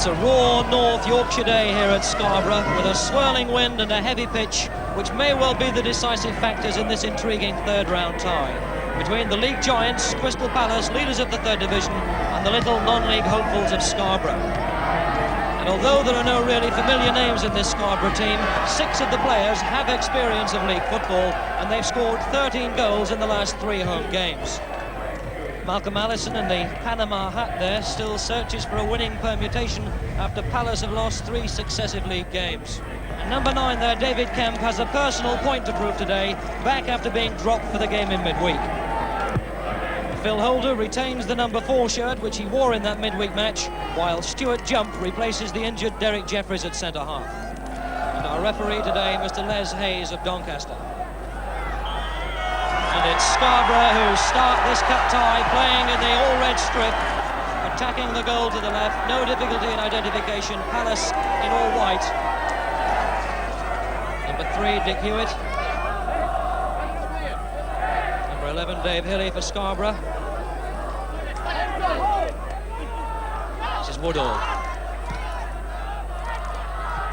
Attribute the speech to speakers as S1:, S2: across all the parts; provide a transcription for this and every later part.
S1: It's a raw North Yorkshire day here at Scarborough, with a swirling wind and a heavy pitch, which may well be the decisive factors in this intriguing third-round tie between the league giants, Crystal Palace, leaders of the third division, and the little non-league hopefuls of Scarborough. And although there are no really familiar names in this Scarborough team, 6 of the players have experience of league football, and they've scored 13 goals in the last 3 home games. Malcolm Allison in the Panama hat there still searches for a winning permutation after Palace have lost 3 successive league games. And number 9 there, David Kemp, has a personal point to prove today, back after being dropped for the game in midweek. Phil Holder retains the number 4 shirt, which he wore in that midweek match, while Stuart Jump replaces the injured Derek Jeffries at centre-half. And our referee today, Mr. Les Hayes of Doncaster. And it's Scarborough who start this cup tie, playing in the all-red strip, attacking the goal to the left, no difficulty in identification. Palace in all white. Number 3, Dick Hewitt. Number 11, Dave Hilly for Scarborough. This is Woodall.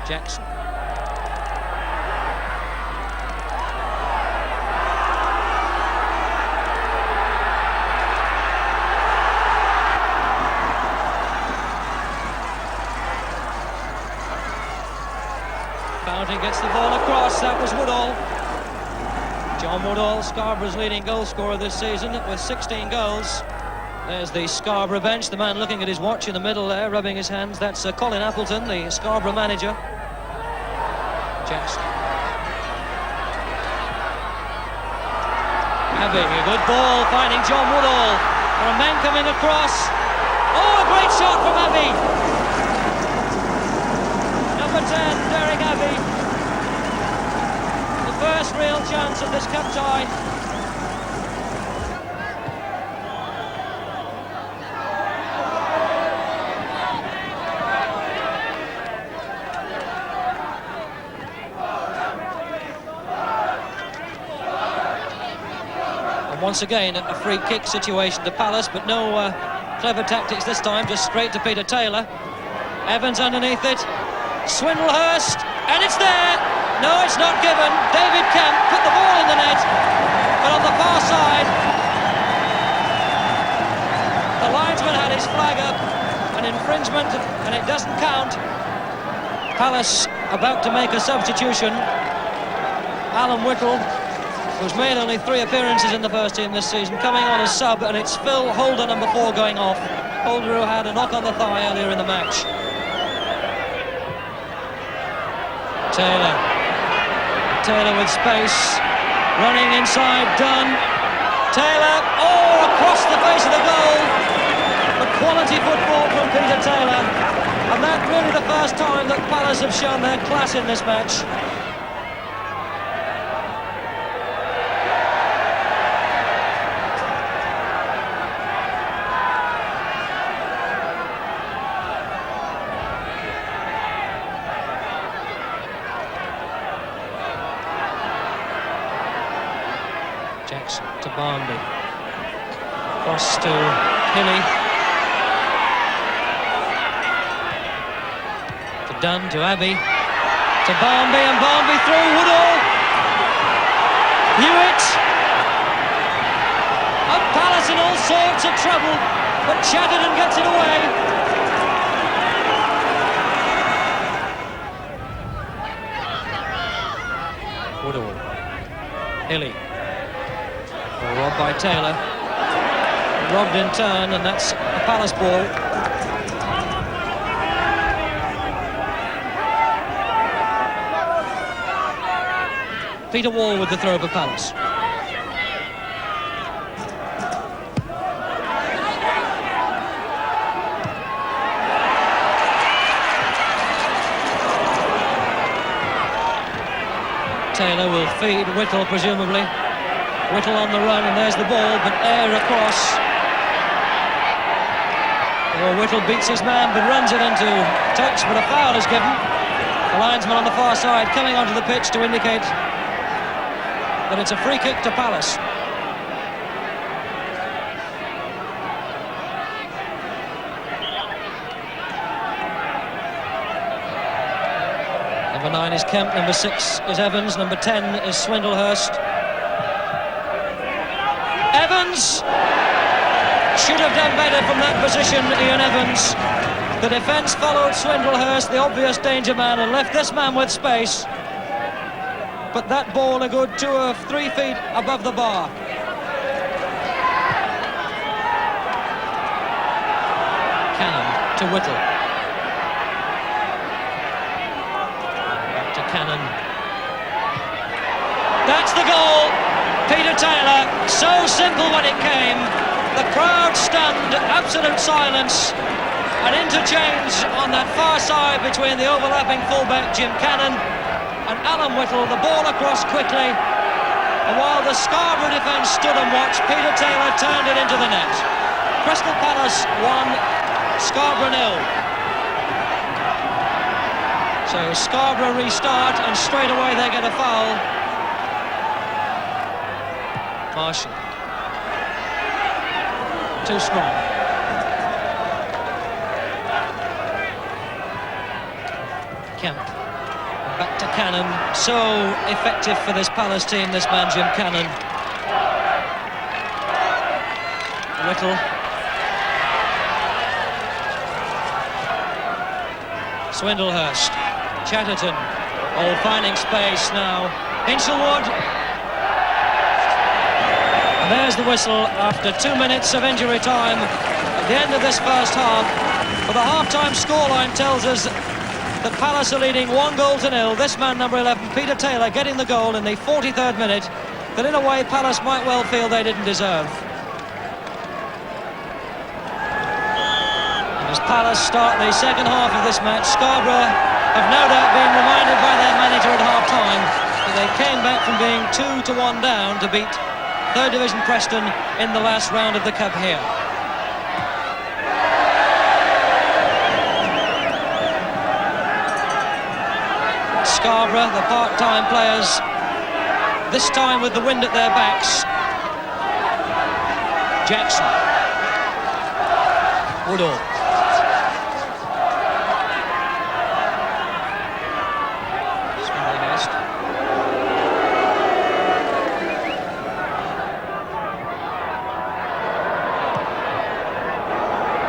S1: Jackson. Fountain gets the ball across, that was Woodall. John Woodall, Scarborough's leading goal scorer this season with 16 goals. There's the Scarborough bench, the man looking at his watch in the middle there, rubbing his hands. That's Colin Appleton, the Scarborough manager. Jackson. Abbey, a good ball, finding John Woodall. There are men coming across. Oh, a great shot from Abbey. Number 10, Derek Abbey. The first real chance of this cup tie. And once again, a free kick situation to Palace, but no clever tactics this time, just straight to Peter Taylor. Evans underneath it. Swindlehurst, and it's there. No, it's not given. David Kemp put the ball in the net, but on the far side, the linesman had his flag up, an infringement, and it doesn't count. Palace about to make a substitution. Alan Whittle, who's made only 3 appearances in the first team this season, coming on as sub, and it's Phil Holder, number 4, going off. Holder, who had a knock on the thigh earlier in the match. Taylor with space, running inside, Dunn. Taylor, oh, across the face of the goal. But quality football from Peter Taylor. And that really the first time that Palace have shown their class in this match. Jackson to Barnby, cross to Hilly, to Dunn, to Abbey, to Barnby, and Barnby through, Woodall, Hewitt, and Palace in all sorts of trouble, but Chatterton gets it away. Woodall, Hilly. Robbed by Taylor, robbed in turn, and that's a Palace ball. Peter Wall with the throw for Palace. Taylor will feed Whittle, presumably. Whittle on the run, and there's the ball, but air across. Well, Whittle beats his man, but runs it into touch, but a foul is given. The linesman on the far side coming onto the pitch to indicate that it's a free kick to Palace. Number 9 is Kemp, number 6 is Evans, number 10 is Swindlehurst. Evans should have done better from that position, Ian Evans. The defence followed Swindlehurst, the obvious danger man, and left this man with space. But that ball a good 2 or 3 feet above the bar. Cannon to Whittle. Back to Cannon. That's the goal! Peter Taylor, so simple when it came. The crowd stunned, absolute silence. An interchange on that far side between the overlapping fullback Jim Cannon and Alan Whittle. The ball across quickly. And while the Scarborough defence stood and watched, Peter Taylor turned it into the net. Crystal Palace 1, Scarborough 0. So Scarborough restart and straight away they get a foul. Marshall. Too strong. Kemp. Back to Cannon. So effective for this Palace team, this man Jim Cannon. Whittle. Swindlehurst. Chatterton. Oh, finding space now. Hinchelwood. And there's the whistle after 2 minutes of injury time at the end of this first half. But the half-time scoreline tells us that Palace are leading 1-0. This man, number 11, Peter Taylor, getting the goal in the 43rd minute that in a way Palace might well feel they didn't deserve. And as Palace start the second half of this match, Scarborough have no doubt been reminded by their manager at half-time that they came back from being 2-1 down to beat 3rd Division Preston in the last round of the Cup here. Scarborough, the part-time players, this time with the wind at their backs. Jackson. Woodall. Swindlehurst.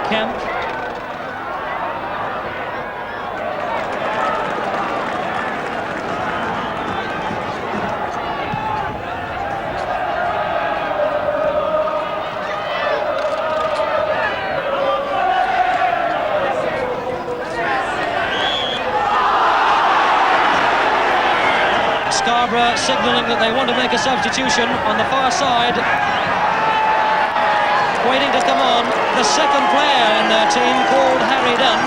S1: Kemp. Scarborough signalling that they want to make a substitution on the far side. Waiting to come on, the second player in their team called Harry Dunn.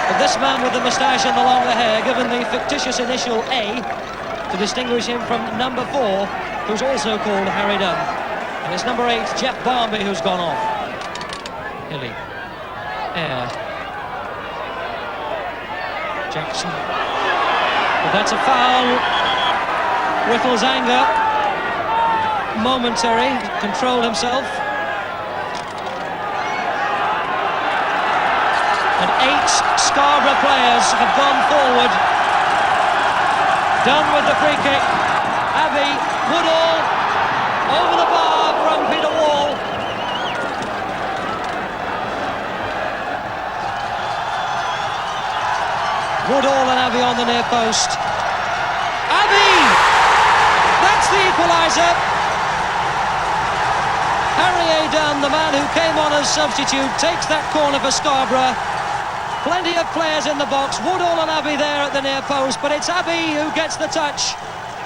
S1: But this man with the moustache and the longer hair given the fictitious initial A to distinguish him from number 4, who's also called Harry Dunn. And it's number 8, Jeff Barmby, who's gone off. Hilly. Air. Jackson. But that's a foul. Whittle's anger, momentary, controlled himself. And 8 Scarborough players have gone forward. Done with the free kick. Abbey, Woodall, over the bar from Peter Wall. Woodall and Abbey on the near post. Abbey! That's the equaliser. Harry A. Dunn, the man who came on as substitute, takes that corner for Scarborough. Plenty of players in the box. Woodall and Abbey there at the near post, but it's Abbey who gets the touch.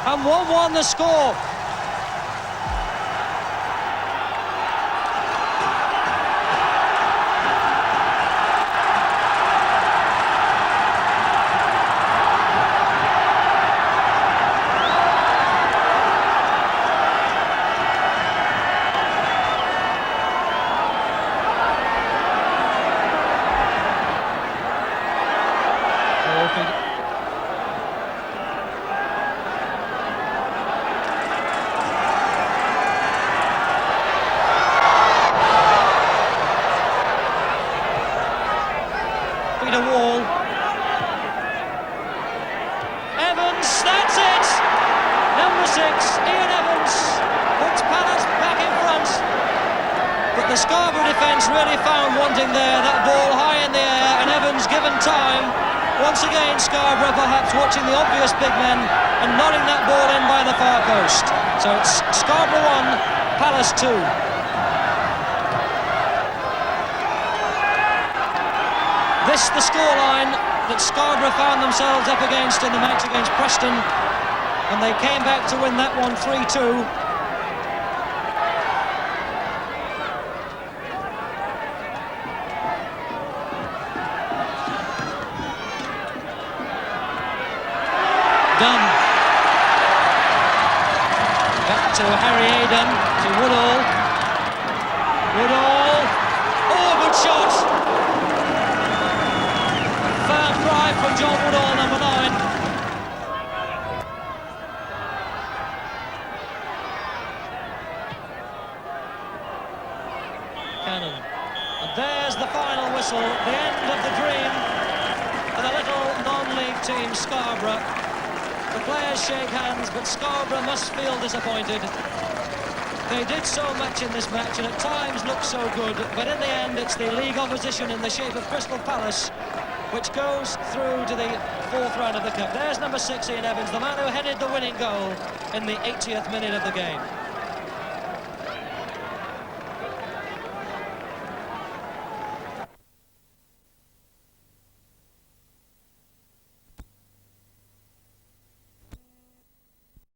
S1: And 1-1 the score. that's it! Number 6, Ian Evans, puts Palace back in front. But the Scarborough defence really found wanting there, that ball high in the air, and Evans given time. Once again, Scarborough perhaps watching the obvious big men and nodding that ball in by the far post. So it's Scarborough 1, Palace 2. This the scoreline that Scarborough found themselves up against in the match against Preston, and they came back to win that one 3-2. Dunn. Back to Harry Aden, to Woodall. Woodall. Oh, good shot! Firm drive from John Woodall, number 9. Cannon. And there's the final whistle, the end of the dream for the little non-league team Scarborough. The players shake hands, but Scarborough must feel disappointed. They did so much in this match and at times looked so good, but in the end it's the league opposition in the shape of Crystal Palace which goes through to the 4th round of the cup. There's number 6, Ian Evans, the man who headed the winning goal in the 80th minute of the game.